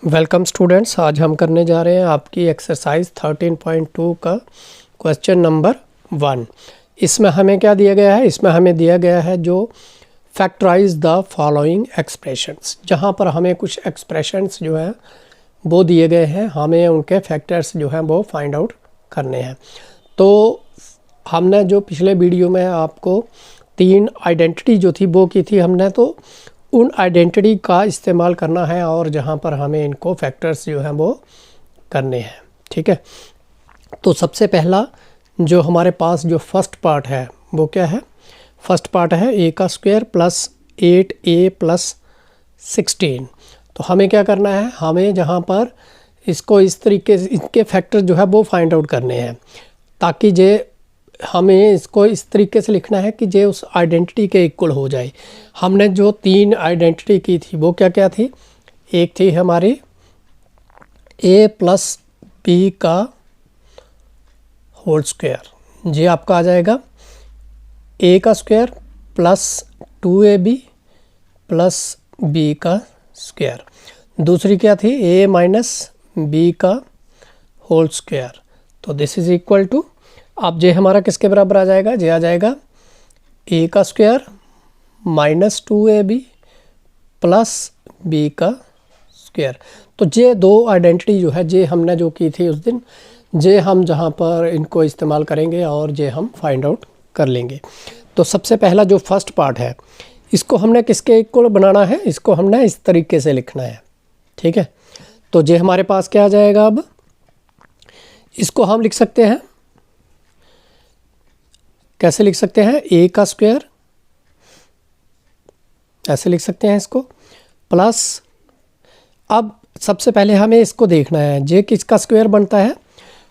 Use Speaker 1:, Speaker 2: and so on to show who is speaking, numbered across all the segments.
Speaker 1: Welcome students, आज हम करने जा रहे हैं आपकी एक्सरसाइज 13.2 का क्वेश्चन नंबर 1। इसमें हमें क्या दिया गया है? इसमें हमें दिया गया है जो फैक्टराइज द फॉलोइंग एक्सप्रेशंस, जहां पर हमें कुछ एक्सप्रेशंस जो हैं वो दिए गए हैं, हमें उनके फैक्टर्स जो हैं वो फाइंड आउट करने हैं। तो हमने जो पिछले वीडियो में आपको 3 आइडेंटिटी जो थी वो की थी हमने, तो उन आइडेंटिटी का इस्तेमाल करना है और जहाँ पर हमें इनको फैक्टर्स जो हैं वो करने हैं। ठीक है, तो सबसे पहला जो हमारे पास जो फर्स्ट पार्ट है वो क्या है? फर्स्ट पार्ट है a का स्क्वायर प्लस 8a प्लस 16। तो हमें क्या करना है? हमें जहाँ पर इसको इस तरीके से इनके फैक्टर जो है वो फाइंड आउट करने हैं, ताकि जे हमें इसको इस तरीके से लिखना है कि जे उस आइडेंटिटी के इक्वल हो जाए। हमने जो 3 आइडेंटिटी की थी वो क्या क्या थी? एक थी हमारी a प्लस बी का होल स्क्वायर, ये आपका आ जाएगा a का square plus 2ab plus b का स्क्वायर। दूसरी क्या थी? a माइनस बी का होल स्क्वायर। तो दिस इज इक्वल टू, अब जे हमारा किसके बराबर आ जाएगा? जे आ जाएगा a का square minus 2ab plus b का स्क्वायर। तो जे दो आइडेंटिटी जो है, जे हमने जो की थी उस दिन, जे हम जहाँ पर इनको इस्तेमाल करेंगे और जे हम फाइंड आउट कर लेंगे। तो सबसे पहला जो फर्स्ट पार्ट है, इसको हमने किसके इक्वल बनाना है? इसको हमने इस तरीके से लिखना है। ठीक है, तो जे हमारे पास क्या आ जाएगा? अब इसको हम लिख सकते हैं, कैसे लिख सकते हैं? a का स्क्वायर ऐसे लिख सकते हैं इसको, प्लस, अब सबसे पहले हमें इसको देखना है जे किसका स्क्वायर बनता है।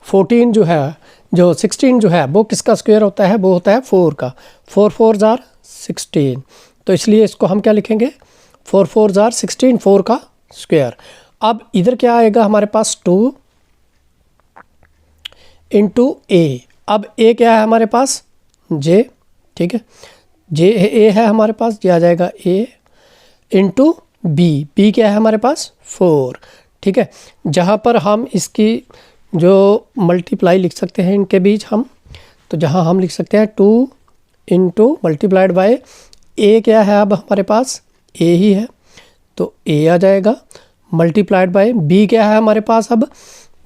Speaker 1: 14 जो है, जो 16 जो है वो किसका स्क्वायर होता है? वो होता है 4 का। 4 4 जार 16, तो इसलिए इसको हम क्या लिखेंगे? 4 4 जार 16, 4 का स्क्वायर। अब इधर क्या आएगा हमारे पास? 2 इंटू a। अब a क्या है हमारे पास? j। ठीक है, जे a है हमारे पास, ये आ जाएगा a इंटू b क्या है हमारे पास? 4। ठीक है, जहाँ पर हम इसकी जो मल्टीप्लाई लिख सकते हैं इनके बीच हम, तो जहाँ हम लिख सकते हैं 2 इंटू मल्टीप्लाइड बाय a क्या है अब हमारे पास? a ही है, तो a आ जाएगा, मल्टीप्लाइड बाय b क्या है हमारे पास? अब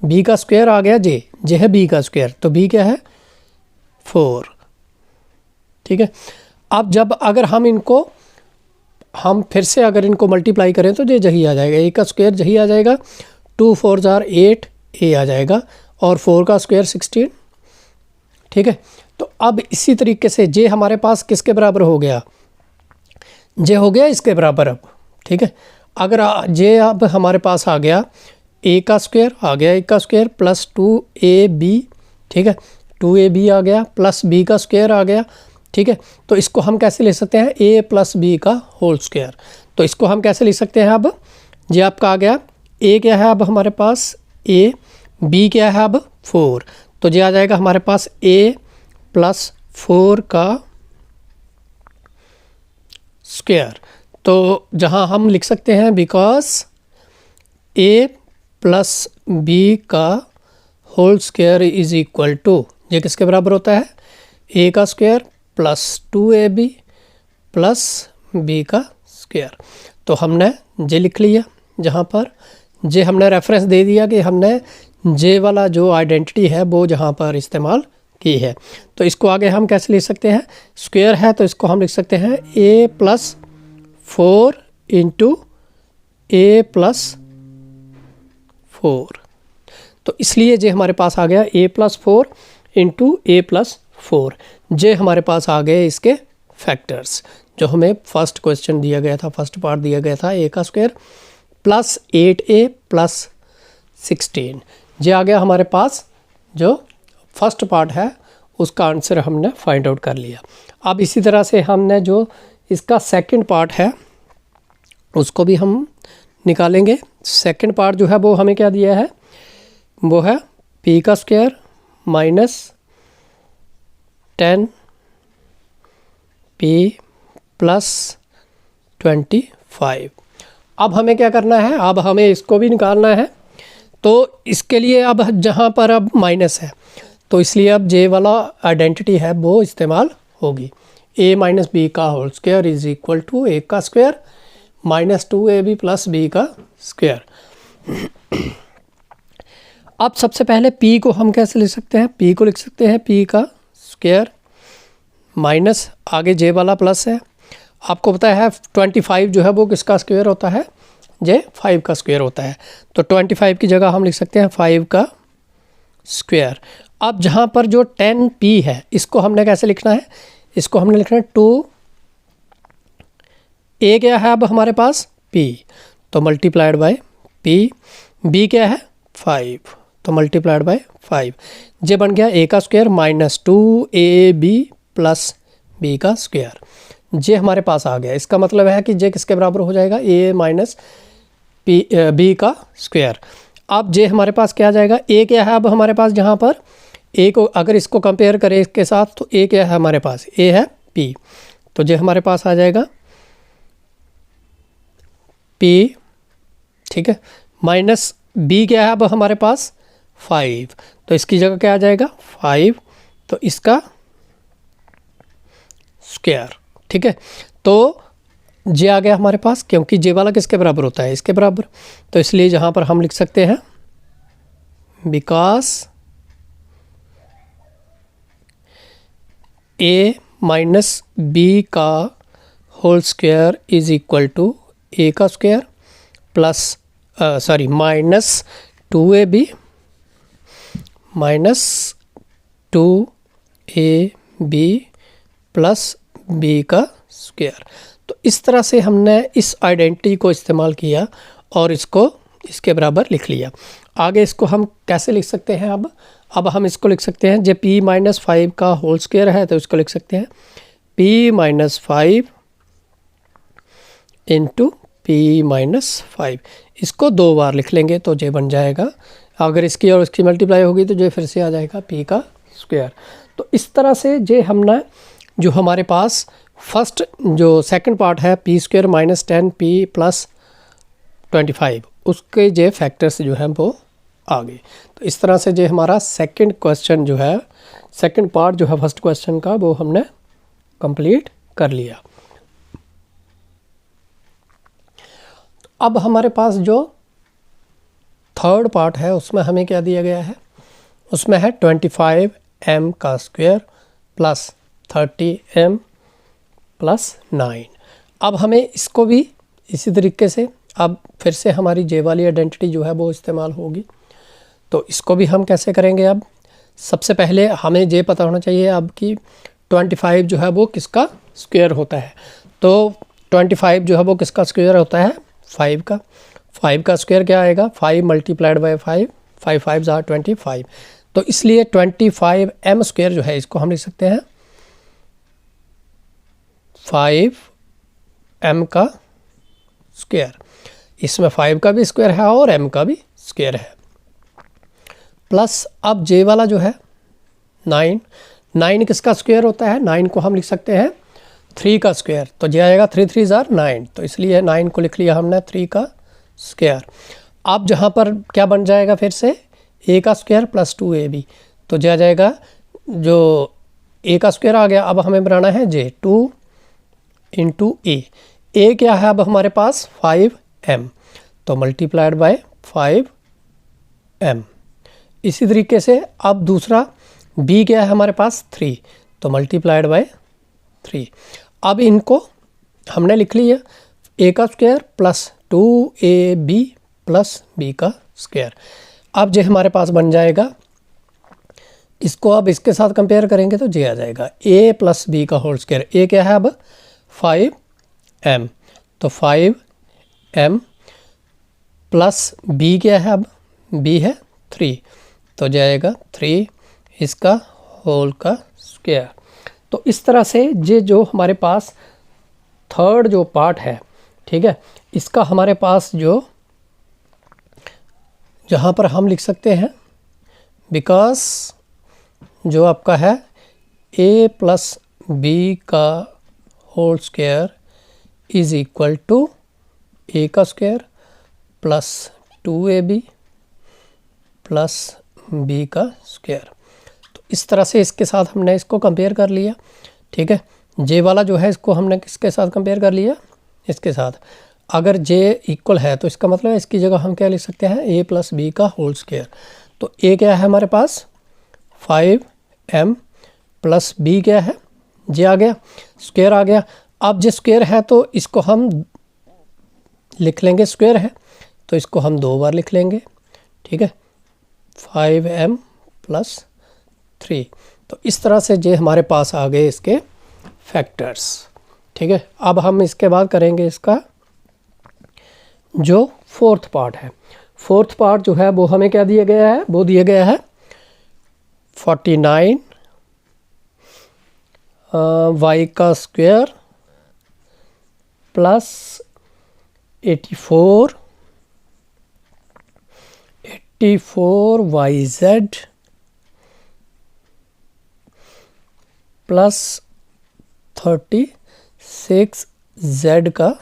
Speaker 1: b का स्क्वायर आ गया, जे है b का स्क्वायर, तो b क्या है? 4। ठीक है, अब जब अगर हम इनको फिर से अगर इनको मल्टीप्लाई करें तो ये जही आ जाएगा, a का स्क्वायर जही आ जाएगा, 2 4 जार 8 a आ जाएगा, और 4 का स्क्वायर 16। ठीक है, तो अब इसी तरीके से जे हमारे पास किसके बराबर हो गया? जे हो गया इसके बराबर अब। ठीक है, अगर जे अब हमारे पास आ गया a का स्क्वायर आ गया, a का स्क्वायर प्लस 2ab। ठीक है, 2ab आ गया प्लस b का स्क्वायर आ गया। ठीक है, तो इसको हम कैसे लिख सकते हैं? a प्लस बी का होल स्क्वायर। तो इसको हम कैसे लिख सकते हैं? अब ये आपका आ गया, a क्या है अब हमारे पास? a, b क्या है अब? 4, तो ये आ जाएगा हमारे पास a प्लस 4 का स्क्वायर। तो जहां हम लिख सकते हैं बिकॉज a प्लस बी का whole square is equal to, ये किसके बराबर होता है? a का square plus 2ab plus b का स्क्वायर। तो हमने जे लिख लिया, जहाँ पर जे हमने रेफरेंस दे दिया कि हमने जे वाला जो आइडेंटिटी है वो जहाँ पर इस्तेमाल की है। तो इसको आगे हम कैसे लिख सकते हैं? स्क्वायर है तो इसको हम लिख सकते हैं a plus 4 into a plus 4। तो इसलिए जे हमारे पास आ गया a plus 4 into a plus 4। जे हमारे पास आ गए इसके फैक्टर्स, जो हमें फर्स्ट क्वेश्चन दिया गया था, फर्स्ट पार्ट दिया गया था a का स्क्वायर प्लस 8a प्लस 16। जे आ गया हमारे पास, जो फर्स्ट पार्ट है उसका आंसर हमने फाइंड आउट कर लिया। अब इसी तरह से हमने जो इसका सेकंड पार्ट है उसको भी हम निकालेंगे। सेकंड पार्ट जो है वो हमें क्या दिया है? वो है p का स्क्वायर माइनस 10p प्लस 25। अब हमें क्या करना है, अब हमें इसको भी निकालना है। तो इसके लिए अब जहाँ पर अब माइनस है तो इसलिए अब जे वाला आइडेंटिटी है वो इस्तेमाल होगी। a माइनस बी का whole square is equal to a का square minus 2ab plus b का स्क्वायर। अब सबसे पहले p को हम कैसे लिख सकते हैं, p को लिख सकते हैं p का स्क्वायर माइनस आगे j वाला प्लस है। आपको पता है 25 जो है वो किसका स्क्वायर होता है, j 5 का स्क्वायर होता है। तो 25 की जगह हम लिख सकते हैं 5 का स्क्वायर। अब जहाँ पर जो 10p है इसको हमने कैसे लिखना है, इसको हमने लिखना है 2 a क्या है अब हमारे पास p, तो मल्टीप्लाइड बाय p, b क्या है 5 तो मल्टीप्लाइड बाय 5, जे बन गया a का square minus 2ab plus b का स्क्वायर। जे हमारे पास आ गया, इसका मतलब है कि जे किसके बराबर हो जाएगा, a माइनस b का स्क्वायर। अब जे हमारे पास क्या आ जाएगा, a क्या है अब हमारे पास, जहाँ पर a को अगर इसको कंपेयर करें इसके साथ तो a क्या है हमारे पास, a है p, तो जे हमारे पास आ जाएगा p, ठीक है, माइनस b क्या है अब हमारे पास 5, तो इसकी जगह क्या आ जाएगा 5, तो इसका स्क्वायर, ठीक है। तो जे आ गया हमारे पास, क्योंकि जे वाला किसके बराबर होता है, इसके बराबर, तो इसलिए जहाँ पर हम लिख सकते हैं बिकॉज a माइनस बी का whole square is equal to a का square plus minus 2ab minus 2ab plus b का स्क्वायर। तो इस तरह से हमने इस आइडेंटिटी को इस्तेमाल किया और इसको इसके बराबर लिख लिया। आगे इसको हम कैसे लिख सकते हैं, अब हम इसको लिख सकते हैं, जब p माइनस 5 का होल स्क्वायर है तो इसको लिख सकते हैं p minus 5 into p minus 5, इसको 2 बार लिख लेंगे तो जे बन जाएगा, अगर इसकी और इसकी मल्टीप्लाई होगी तो जे फिर से आ जाएगा p का स्क्वायर। तो इस तरह से जे हमने जो हमारे पास फर्स्ट जो सेकंड पार्ट है p square minus 10p plus 25, उसके जे फैक्टर्स जो हैं वो आ गए। तो इस तरह से जो हमारा सेकंड क्वेश्चन जो है, सेकंड पार्ट जो है फर्स्ट क्वेश्चन का, वो हमने कंप्लीट कर लिया। अब हमारे पास जो थर्ड पार्ट है उसमें हमें क्या दिया गया है, उसमें है 25m का स्क्वायर प्लस 30m प्लस 9। अब हमें इसको भी इसी तरीके से, अब फिर से हमारी जे वाली आइडेंटिटी जो है वो इस्तेमाल होगी। तो इसको भी हम कैसे करेंगे, अब सबसे पहले हमें जे पता होना चाहिए अब कि 25 जो है वो किसका स्क्वायर होता है। तो 25 जो है वो किसका स्क्वायर होता है, 5 का। 5 का स्क्वायर क्या आएगा, 5 मल्टीप्लाइड बाई 5, 5 5 ज़ा 25, तो इसलिए 25m स्क्वायर जो है इसको हम लिख सकते हैं 5m का स्क्वायर। इसमें 5 का भी स्क्वायर है और m का भी स्क्वायर है, प्लस अब j वाला जो है 9 किसका स्क्वायर होता है, 9 को हम लिख सकते हैं 3 का स्क्वायर, तो j आएगा 3 3 ज़ा 9, तो इसलिए 9 को लिख लिया हमने 3 का स्क्वायर। अब जहाँ पर क्या बन जाएगा फिर से a का स्क्वायर प्लस 2ab, तो j आ जाएगा, जो a का स्क्वायर आ गया, अब हमें बनाना है j 2 इंटू a क्या है अब हमारे पास 5m, तो मल्टीप्लाइड बाय 5m। इसी तरीके से अब दूसरा b क्या है हमारे पास 3, तो मल्टीप्लाइड बाय 3। अब इनको हमने लिख लिया a का square plus 2ab plus b का स्क्वायर। अब जो हमारे पास बन जाएगा, इसको अब इसके साथ कंपेयर करेंगे तो जे आ जाएगा a प्लस b का होल स्क्वायर। a क्या है अब 5m, तो 5m प्लस b क्या है अब, b है 3, तो जाएगा 3 इसका होल का स्क्वायर। तो इस तरह से ये जो हमारे पास थर्ड जो पार्ट है, ठीक है, इसका हमारे पास जो जहाँ पर हम लिख सकते हैं बिकॉज जो आपका है a प्लस b का whole square is equal to a का square plus 2ab plus B का स्क्वायर। तो इस तरह से इसके साथ हमने इसको कंपेयर कर लिया, ठीक है। जे वाला जो है इसको हमने किसके साथ कंपेयर कर लिया, इसके साथ। अगर जे इक्वल है तो इसका मतलब है इसकी जगह हम क्या लिख सकते हैं, ए प्लस बी का होल स्क्वायर। तो ए क्या है हमारे पास 5m प्लस बी क्या है, जे आ गया, स्क्वायर आ गया। अब जे स्क्वायर है तो इसको हम लिख लेंगे, स्क्वायर है तो इसको हम 2 बार लिख लेंगे, ठीक है, 5m प्लस 3। तो इस तरह से जे हमारे पास आ गए इसके फैक्टर्स, ठीक है। अब हम इसके बाद करेंगे इसका जो फोर्थ पार्ट है। फोर्थ पार्ट जो है वो हमें क्या दिया गया है, वो दिया गया है 49 y का square plus 84 yz plus 36z का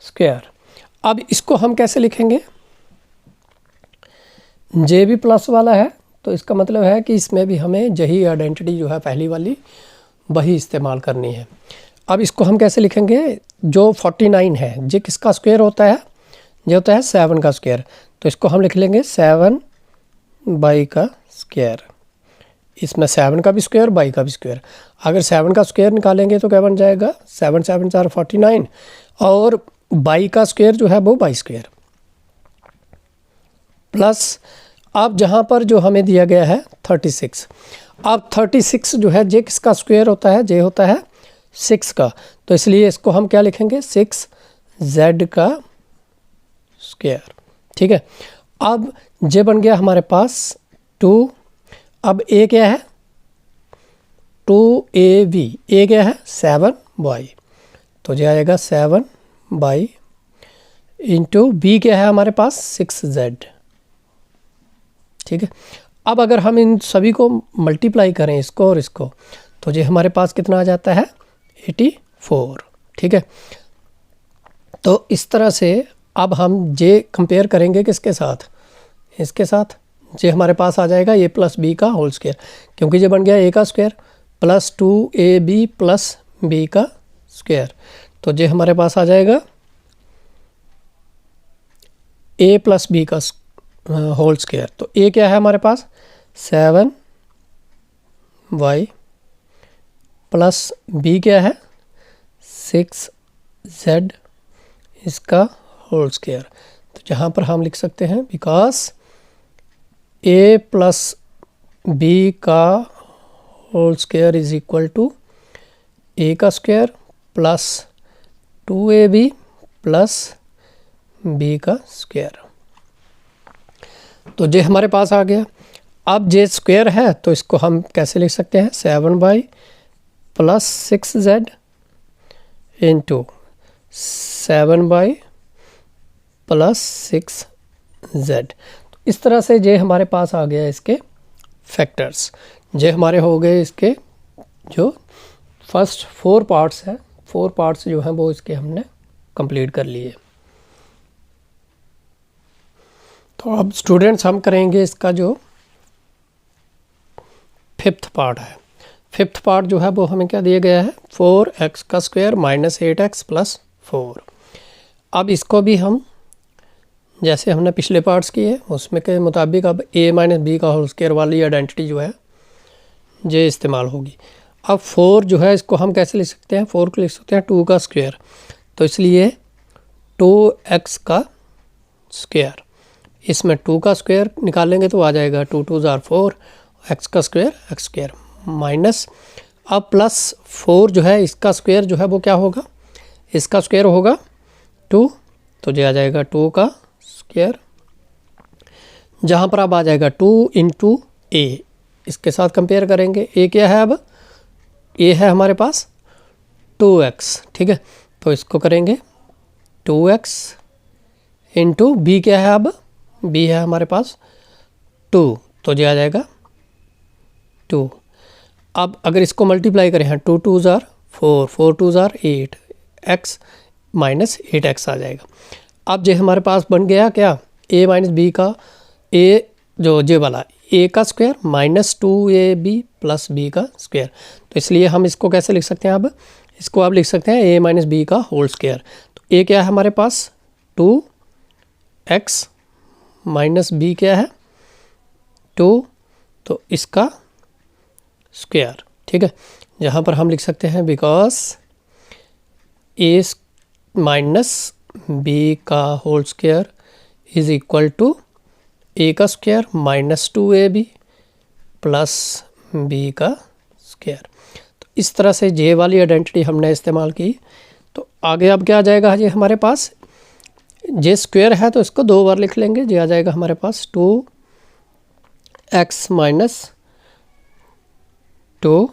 Speaker 1: स्क्वायर। अब इसको हम कैसे लिखेंगे, जे भी प्लस वाला है तो इसका मतलब है कि इसमें भी हमें यही आइडेंटिटी जो है पहली वाली वही इस्तेमाल करनी है। अब इसको हम कैसे लिखेंगे, जो 49 है जे किसका स्क्वायर होता है, ये होता है 7 का स्क्वायर। तो इसको हम लिख लेंगे 7 बाई का स्क्वायर। इसमें 7 का भी स्क्वायर, बाई का भी स्क्वायर। अगर 7 का स्क्वायर निकालेंगे तो क्या बन जाएगा, 7 7 4 49, और बाई का स्क्वायर जो है वो बाई स्क्वायर प्लस, अब जहाँ पर जो हमें दिया गया है 36। अब 36 जो है जे किसका स्क्वायर होता है, जे होता है 6 का। तो इसलिए इसको हम क्या लिखेंगे, 6z का स्क्वायर, ठीक है। अब जे बन गया हमारे पास 2। अब ए क्या है 2ab, ए क्या है 7y, तो जे आएगा 7y इंटू बी क्या है हमारे पास 6z, ठीक है। अब अगर हम इन सभी को मल्टीप्लाई करें इसको और इसको, तो ये हमारे पास कितना आ जाता है 84, ठीक है। तो इस तरह से अब हम जे कंपेयर करेंगे किसके साथ, इसके साथ। जे हमारे पास आ जाएगा ए प्लस बी का होल स्क्वायर, क्योंकि ये बन गया ए का square plus 2ab plus B का स्क्वायर। तो जे हमारे पास आ जाएगा ए प्लस बी का होल स्क्वायर। तो ए क्या है हमारे पास 7y प्लस बी क्या है 6z इसका होल स्क्वायर। तो जहाँ पर हम लिख सकते हैं बिकॉज ए प्लस बी का whole square is equal to a का square plus 2ab plus B का स्क्वायर। तो जे हमारे पास आ गया। अब जे स्क्वायर है तो इसको हम कैसे लिख सकते हैं, 7y plus 6z into 7y plus 6z। तो इस तरह से जे हमारे पास आ गया इसके फैक्टर्स। जे हमारे हो गए इसके जो फर्स्ट 4 पार्ट्स हैं, 4 पार्ट्स जो हैं वो इसके हमने कंप्लीट कर लिए। तो अब स्टूडेंट्स हम करेंगे इसका जो 5th पार्ट है। 5th पार्ट जो है वो हमें क्या दिया गया है, 4x का स्क्वायर माइनस 8x प्लस 4। अब इसको भी हम जैसे हमने पिछले पार्ट्स किए उसमें के मुताबिक अब a माइनस बी का होल स्क्वायर वाली आइडेंटिटी जो है ये इस्तेमाल होगी। अब 4 जो है इसको हम कैसे लिख सकते हैं, 4 को लिख सकते हैं 2 का स्क्वायर। तो इसलिए 2x का स्क्वायर, इसमें 2 का स्क्वायर निकालेंगे तो आ जाएगा 2 2 ज़ार 4, x का स्क्वायर x स्क्वायर माइनस, अब प्लस 4 जो है इसका स्क्वायर जो है वो क्या होगा, इसका स्क्वायर होगा 2, तो ये आ जाएगा 2 का स्क्वायर, जहाँ पर अब आ जाएगा 2 इंटू ए, इसके साथ कंपेयर करेंगे। ए क्या है, अब ए है हमारे पास 2x, ठीक है। तो इसको करेंगे 2x इंटू बी क्या है, अब बी है हमारे पास 2, तो ये आ जाएगा 2। अब अगर इसको मल्टीप्लाई करें हैं 2 2 ज़ार 4, 4 2 ज़ार 8, x माइनस 8x आ जाएगा। अब जो हमारे पास बन गया क्या, a माइनस बी का a जो जे वाला a का square minus 2ab plus b का स्क्वायर। तो इसलिए हम इसको कैसे लिख सकते हैं, अब इसको आप लिख सकते हैं a माइनस बी का होल स्क्वायर। तो a क्या है हमारे पास 2x माइनस b क्या है 2, तो इसका स्क्वायर। ठीक है, यहाँ पर हम लिख सकते हैं बिकॉज a माइनस बी का whole square is equal to a का square minus 2ab plus b का स्क्वायर। तो इस तरह से जे वाली आइडेंटिटी हमने इस्तेमाल की। तो आगे अब क्या आ जाएगा जी हमारे पास, जे स्क्वायर है तो इसको 2 बार लिख लेंगे, जे आ जाएगा हमारे पास 2x माइनस 2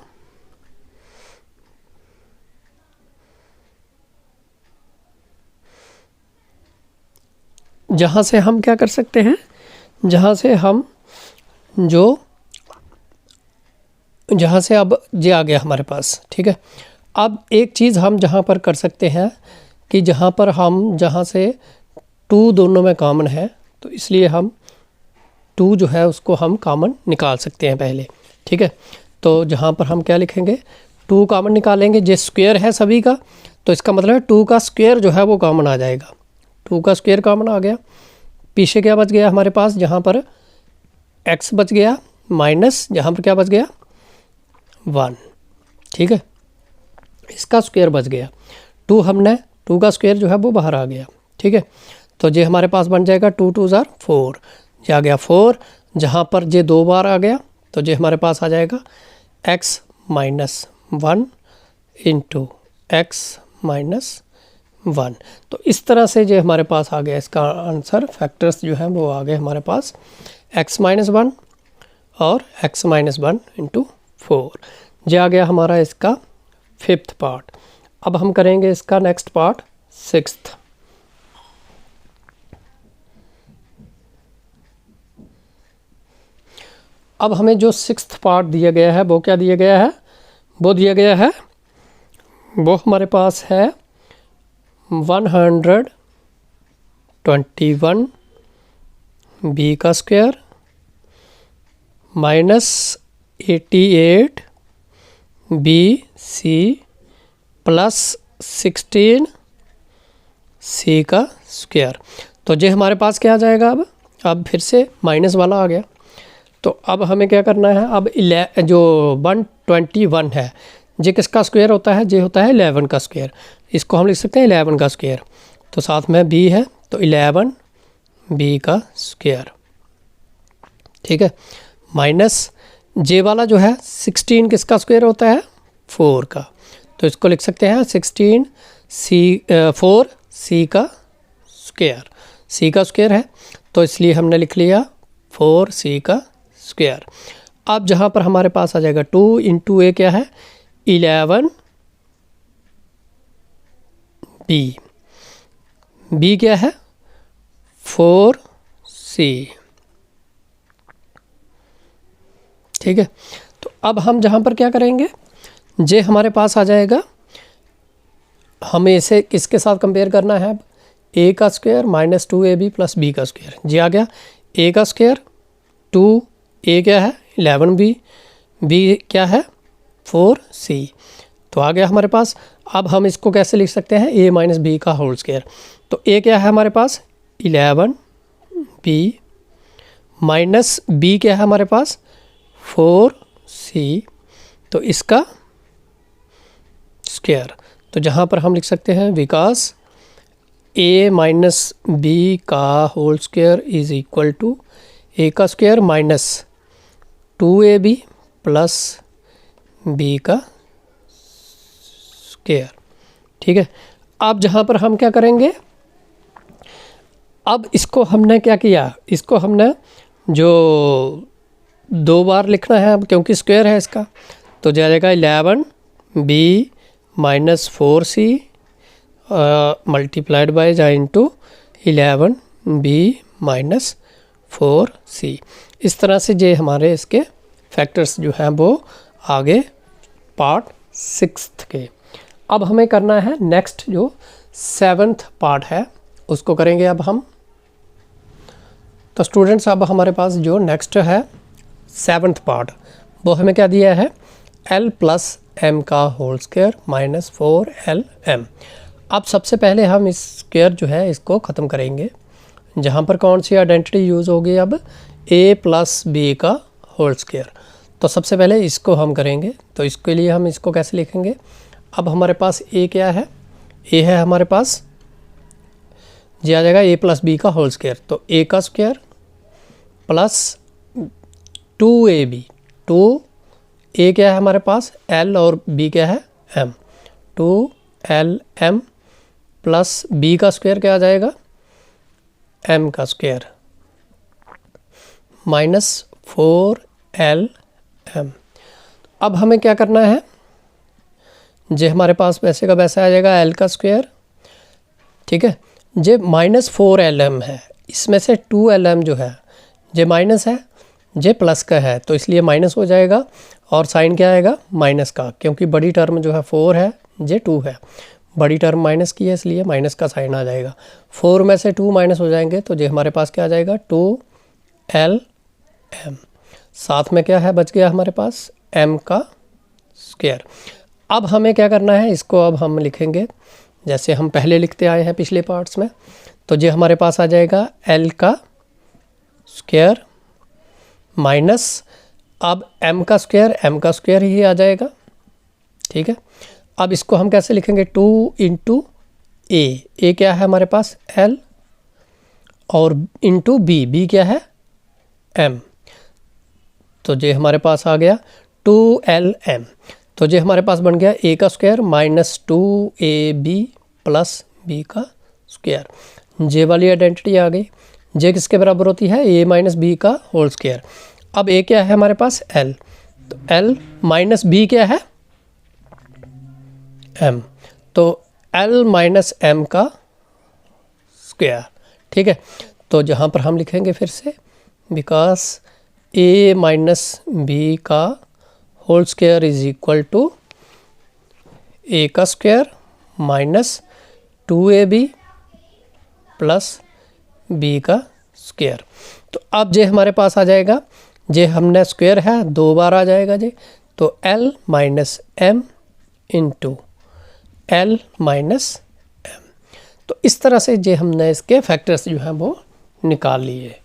Speaker 1: जहाँ से हम क्या कर सकते हैं, जहाँ से अब जे आ गया हमारे पास। ठीक है, अब एक चीज़ हम जहाँ पर कर सकते हैं कि जहाँ से 2 दोनों में कॉमन है, तो इसलिए हम 2 जो है उसको हम कॉमन निकाल सकते हैं पहले। ठीक है, तो जहाँ पर हम क्या लिखेंगे, 2 कॉमन निकालेंगे, जे स्क्वायर है सभी का, तो इसका मतलब है 2 का स्क्वायर जो है वो कॉमन आ जाएगा। 2 का स्क्वायर कॉमन आ गया, पीछे क्या बच गया हमारे पास, जहाँ पर x बच गया माइनस जहाँ पर क्या बच गया 1। ठीक है, इसका स्क्वायर बच गया 2 का स्क्वायर जो है वो बाहर आ गया। ठीक है, तो ये हमारे पास बन जाएगा 2 2 ज़ार 4, ये आ गया 4। जहाँ पर ये 2 बार आ गया तो ये हमारे पास आ जाएगा x minus 1 into x minus 1। तो इस तरह से जो हमारे पास आ गया इसका आंसर, फैक्टर्स जो है वो आ गए हमारे पास x माइनस 1 और x माइनस 1 इंटू 4। ये आ गया हमारा इसका 5th पार्ट। अब हम करेंगे इसका नेक्स्ट पार्ट 6th। अब हमें जो 6th पार्ट दिया गया है वो क्या दिया गया है, वो हमारे पास है 121 बी का square minus 88 B C plus 16 C का स्क्वायर। तो ये हमारे पास क्या आ जाएगा, अब फिर से माइनस वाला आ गया। तो अब हमें क्या करना है, अब जो 121 है ये किसका स्क्वायर होता है, ये होता है 11 का स्क्वायर। इसको हम लिख सकते हैं 11 का स्क्वायर। तो साथ में b है तो 11 b का स्क्वायर। ठीक है, माइनस जे वाला जो है 16 किसका स्क्वायर होता है 4 का। तो इसको लिख सकते हैं 16 4 c का स्क्वायर, c का स्क्वायर है तो इसलिए हमने लिख लिया 4c का स्क्वायर। अब जहाँ पर हमारे पास आ जाएगा 2 इंटू ए क्या है 11 b क्या है 4c। ठीक है, तो अब हम जहाँ पर क्या करेंगे, जे हमारे पास आ जाएगा, हमें इसे किसके साथ कंपेयर करना है, a का square minus 2ab plus b का स्क्वायर। जे आ गया a का स्क्वायर 2, a क्या है 11b, b क्या है 4c। तो आ गया हमारे पास। अब हम इसको कैसे लिख सकते हैं, a माइनस बी का होल स्क्वायर। तो a क्या है हमारे पास 11b माइनस b क्या है हमारे पास 4c, तो इसका स्क्वायर। तो जहाँ पर हम लिख सकते हैं बिकॉज a माइनस बी का whole square is equal to a का square minus 2ab plus b का स्क्वायर। ठीक है, अब जहाँ पर हम क्या करेंगे, अब इसको हमने क्या किया, इसको हमने जो 2 बार लिखना है अब क्योंकि स्क्वायर है इसका, तो जाएगा 11b minus 4c multiplied by जा इंटू 11b माइनस 4c। इस तरह से जो हमारे इसके फैक्टर्स जो हैं वो आगे पार्ट 6th के। अब हमें करना है नेक्स्ट जो 7th पार्ट है उसको करेंगे अब हम। तो स्टूडेंट्स अब हमारे पास जो नेक्स्ट है 7th पार्ट, वो हमें क्या दिया है, l प्लस m का होल स्क्वायर माइनस 4lm। अब सबसे पहले हम इस स्क्वायर जो है इसको ख़त्म करेंगे, जहाँ पर कौन सी आइडेंटिटी यूज़ होगी, अब a प्लस बी का होल स्क्वायर। तो सबसे पहले इसको हम करेंगे, तो इसके लिए हम इसको कैसे लिखेंगे। अब हमारे पास a क्या है, a है हमारे पास, ये आ जाएगा a प्लस बी का होल स्क्वायर। तो a का स्क्वायर प्लस 2ab, 2a क्या है हमारे पास l और b क्या है m, 2lm प्लस b का स्क्वायर क्या आ जाएगा m का स्क्वायर माइनस 4lm। अब हमें क्या करना है, जे हमारे पास वैसे का वैसा आ जाएगा l का स्क्वायर, ठीक है। जे माइनस 4lm है, इसमें से 2lm जो है जे माइनस है, जे प्लस का है, तो इसलिए माइनस हो जाएगा और साइन क्या आएगा माइनस का, क्योंकि बड़ी टर्म जो है 4 है, जे 2 है, बड़ी टर्म माइनस की है इसलिए माइनस का साइन आ जाएगा। 4 में से 2 माइनस हो जाएंगे तो जे हमारे पास क्या आ जाएगा 2lm, साथ में क्या है बच गया हमारे पास m का स्क्वायर। अब हमें क्या करना है, इसको अब हम लिखेंगे जैसे हम पहले लिखते आए हैं पिछले पार्ट्स में। तो जे हमारे पास आ जाएगा l का स्क्वायर माइनस, अब m का स्क्वायर ही आ जाएगा, ठीक है। अब इसको हम कैसे लिखेंगे, 2 इंटू a क्या है हमारे पास l और इंटू b क्या है m, तो जे हमारे पास आ गया 2lm। तो जे हमारे पास बन गया a का square minus 2ab plus b का स्क्वायर। जे वाली आइडेंटिटी आ गई, जे किसके बराबर होती है a माइनस बी का होल स्क्वायर। अब a क्या है हमारे पास l, तो l माइनस b क्या है m, तो l माइनस m का स्क्वायर, ठीक है। तो जहाँ पर हम लिखेंगे फिर से, बिकॉज a माइनस बी का whole square is equal to a का square minus 2ab plus b का स्क्वायर। तो अब जे हमारे पास आ जाएगा, जे हमने स्क्वायर है 2 बार आ जाएगा जे, तो l minus m into l minus m। तो इस तरह से जे हमने इसके फैक्टर्स जो हैं वो निकाल लिए।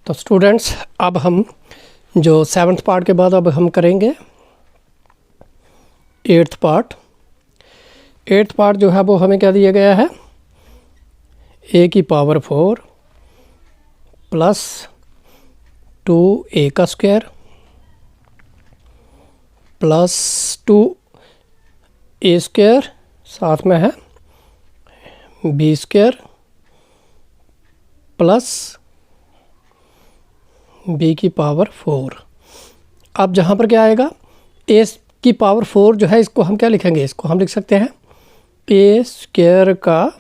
Speaker 1: तो स्टूडेंट्स अब हम जो 7th पार्ट के बाद अब हम करेंगे 8th पार्ट। 8th पार्ट जो है वो हमें क्या दिया गया है, a की पावर 4 प्लस 2a का स्क्वायर प्लस 2a स्क्वायर, साथ में है b स्क्वायर प्लस b की पावर 4। अब जहाँ पर क्या आएगा, a की पावर 4 जो है इसको हम क्या लिखेंगे, इसको हम लिख सकते हैं a स्क्वायर का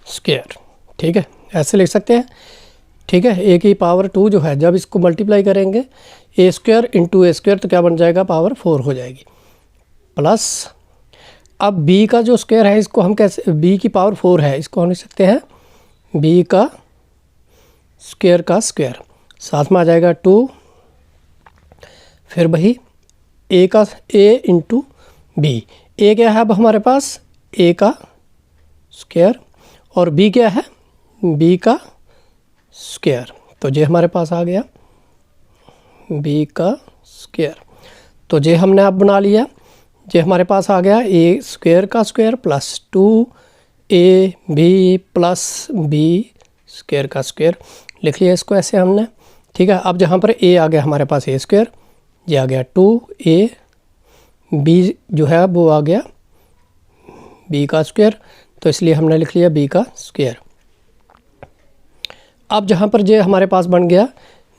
Speaker 1: स्क्वायर, ठीक है, ऐसे लिख सकते हैं, ठीक है। a की पावर 2 जो है जब इसको मल्टीप्लाई करेंगे a square into a square तो क्या बन जाएगा, पावर 4 हो जाएगी, प्लस अब b का जो स्क्वायर है इसको हम कैसे, b की पावर 4 है इसको हम लिख सकते हैं b का स्क्वायर का स्क्वायर, साथ में आ जाएगा 2, फिर वही a का a इंटू b, a क्या है अब हमारे पास a का स्क्वायर और b क्या है b का स्क्वायर, तो जे हमारे पास आ गया b का स्क्वायर। तो जे हमने अब बना लिया, जे हमारे पास आ गया a स्क्वायर का square plus 2ab plus b square का स्क्वायर, लिख लिया इसको ऐसे हमने, ठीक है। अब जहाँ पर a आ गया हमारे पास a स्क्वायर, ये आ गया 2a, b जो है वो आ गया b का स्क्वायर, तो इसलिए हमने लिख लिया b का स्क्वायर। अब जहाँ पर जे हमारे पास बन गया,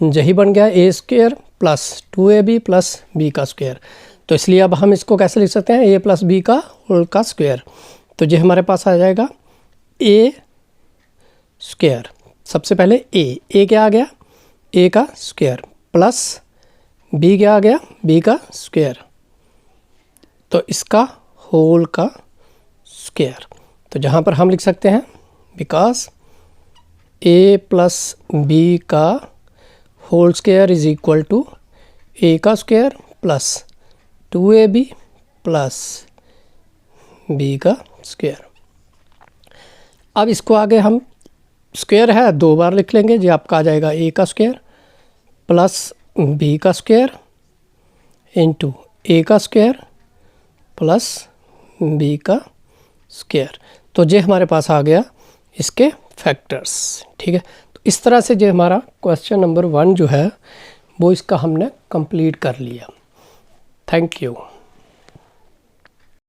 Speaker 1: यही बन गया a square plus 2ab plus b का स्क्वायर, तो इसलिए अब हम इसको कैसे लिख सकते हैं, a प्लस b का होल का स्क्वायर। तो जे हमारे पास आ जाएगा a स्क्वायर, सबसे पहले a क्या आ गया a का स्क्वायर प्लस b क्या आ गया b का स्क्वायर, तो इसका होल का स्क्वायर। तो जहाँ पर हम लिख सकते हैं बिकॉज a प्लस बी का whole square is equal to a का square plus 2ab plus b का स्क्वायर। अब इसको आगे हम स्क्वायर है 2 बार लिख लेंगे, जो आपका आ जाएगा a का स्क्वायर प्लस b का स्क्वायर इंटू a का स्क्वायर प्लस b का स्क्वायर। तो ये हमारे पास आ गया इसके फैक्टर्स। ठीक है, तो इस तरह से जो हमारा क्वेश्चन नंबर 1 जो है वो इसका हमने कंप्लीट कर लिया। Thank you.